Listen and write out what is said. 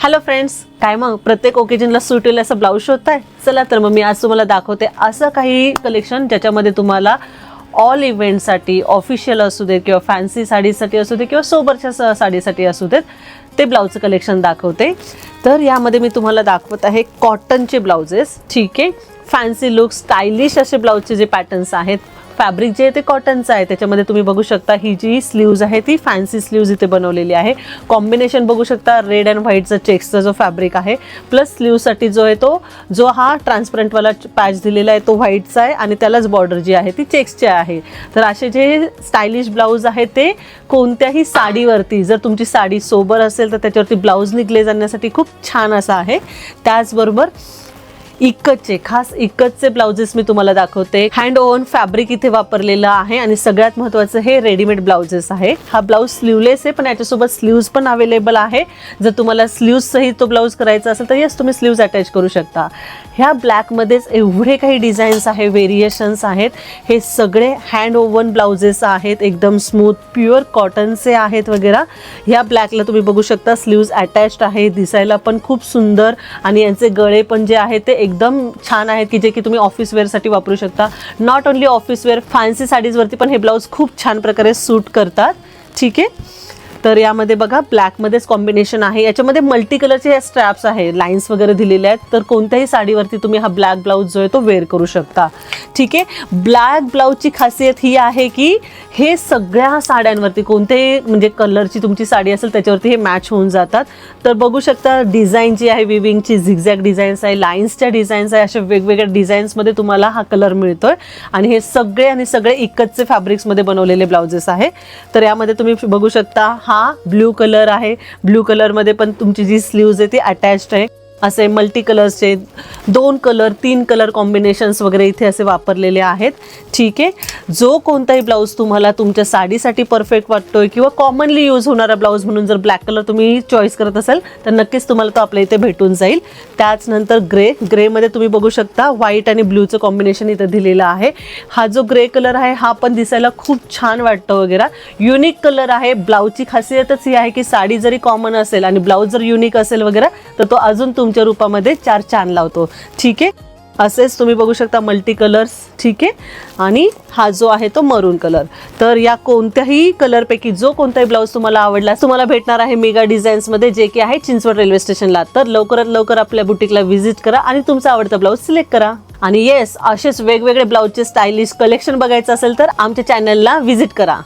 Hello friends, काय मग प्रत्येक ओकेजनला सूट होईल असं ब्लाऊज शोधताय? चला तर मग मी आज तुम्हाला दाखवते असं काही कलेक्शन ज्याच्यामध्ये तुम्हाला ऑल इव्हेंटसाठी, ऑफिशियल असू देत किंवा फॅन्सी साडीसाठी असू दे किंवा सोबरच्या साडीसाठी असू देत, ते ब्लाऊजचं कलेक्शन दाखवते. तर यामध्ये मी तुम्हाला दाखवत आहे कॉटनचे ब्लाउजेस. ठीक आहे, फॅन्सी लुक, स्टायलिश असे ब्लाऊजचे जे पॅटर्न्स आहेत. फॅब्रिक जे आहे ते कॉटनचं आहे. त्याच्यामध्ये तुम्ही बघू शकता ही जी स्लीव्ज आहे ती फॅन्सी स्लीव्ज इथे बनवलेली आहे. कॉम्बिनेशन बघू शकता, रेड अँड व्हाईटचा चेक्सचा जो फॅब्रिक आहे, प्लस स्लीव्जसाठी जो आहे तो जो हा ट्रान्सपरंटवाला पॅच दिलेला आहे तो व्हाईटचा आहे आणि त्यालाच बॉर्डर जी आहे ती चेक्सची आहे. तर असे जे स्टायलिश ब्लाऊज आहे ते कोणत्याही साडीवरती, जर तुमची साडी सोबर असेल तर त्याच्यावरती ब्लाऊज निघले जाण्यासाठी खूप छान असा आहे. त्याचबरोबर इक्कतचे, खास इक्कतचे ब्लाउजेस मी तुम्हाला दाखवते. हँड ओव्हन फॅब्रिक इथे वापरलेलं आहे आणि सगळ्यात महत्त्वाचं हे रेडीमेड ब्लाउजेस आहे. हा ब्लाऊज स्लीवलेस आहे पण याच्यासोबत स्लीव्ज पण अवेलेबल आहे. जर तुम्हाला स्लीव्ज सहित तो ब्लाऊज करायचा असेल तर येस, तुम्ही स्लीव्ज अटॅच करू शकता. ह्या ब्लॅकमध्येच एवढे काही डिझाईन्स आहे, व्हेरिएशन्स आहेत. हे सगळे हँड ओव्हन ब्लाउजेस आहेत, एकदम स्मूथ प्युअर कॉटनचे आहेत वगैरे. ह्या ब्लॅकला तुम्ही बघू शकता स्लीव्ज अटॅच्ड आहे, दिसायला पण खूप सुंदर आणि यांचे गळे पण जे आहे ते एकदम छान आहेत की जे की तुम्ही ऑफिस वेअरसाठी वापरू शकता. Not only office wear, fancy साडीजवरती पण हे ब्लाऊज खूप छान प्रकारे सूट करतात. ठीक आहे, तर यामध्ये बघा ब्लॅकमध्येच कॉम्बिनेशन आहे. याच्यामध्ये मल्टी कलरचे हे स्ट्रॅप्स आहे, लाईन्स वगैरे दिलेले आहेत. तर कोणत्याही साडीवरती तुम्ही हा ब्लॅक ब्लाऊज जो आहे तो वेअर करू शकता. ठीक आहे, ब्लॅक ब्लाऊजची खासियत ही आहे की हे सगळ्या साड्यांवरती कोणत्याही म्हणजे कलरची तुमची साडी असेल त्याच्यावरती हे मॅच होऊन जातात. तर बघू शकता डिझाईन जी आहे, विविंगची झिगझॅग डिझाईन्स आहे, लाईन्सच्या डिझाईन्स आहे. अशा वेगवेगळ्या डिझाईन्समध्ये तुम्हाला हा कलर मिळतोय आणि हे सगळे इक्कतचे फॅब्रिक्समध्ये बनवलेले ब्लाउजेस आहे. तर यामध्ये तुम्ही बघू शकता हा ब्ल्यू कलर आहे. ब्ल्यू कलरमध्ये पण तुमची जी स्लीव्ज आहे ती अटॅच्ड आहे. असे मल्टी कलर्सचे 2 कलर 3 कलर कॉम्बिनेशन्स वगैरे इथे असे वापरलेले आहेत. ठीक आहे, जो कोणताही ब्लाऊज तुम्हाला तुमच्या साडीसाठी परफेक्ट वाटतोय किंवा कॉमनली यूज होणारा ब्लाऊज म्हणून जर ब्लॅक कलर तुम्ही चॉईस करत असाल तर नक्कीच तुम्हाला तो आपल्या इथे भेटून जाईल. त्याचनंतर ग्रेमध्ये तुम्ही बघू शकता व्हाईट आणि ब्ल्यूचं कॉम्बिनेशन इथं दिलेलं आहे. हा जो ग्रे कलर आहे हा पण दिसायला खूप छान वाटतं वगैरे, युनिक कलर आहे. ब्लाऊजची खासियतच ही आहे की साडी जरी कॉमन असेल आणि ब्लाऊज जर युनिक असेल वगैरे तर तो अजून तुमच्या रूपामध्ये 4 चांद लावतो. ठीक आहे, असेच तुम्ही बघू शकता मल्टी कलर्स. ठीक आहे, आणि हा जो आहे तो मरून कलर. तर या कोणत्याही कलरपैकी जो कोणताही ब्लाऊज तुम्हाला आवडला तुम्हाला भेटणार आहे मेगा डिझाईन्समध्ये, जे की आहे चिंचवड रेल्वे स्टेशनला. तर लवकरात लवकर आपल्या बुटीकला व्हिजिट करा आणि तुमचा आवडता ब्लाऊज सिलेक्ट करा. आणि येस, असेच वेगवेगळे ब्लाऊजचे स्टायलिश कलेक्शन बघायचं असेल तर आमच्या चॅनलला व्हिजिट करा.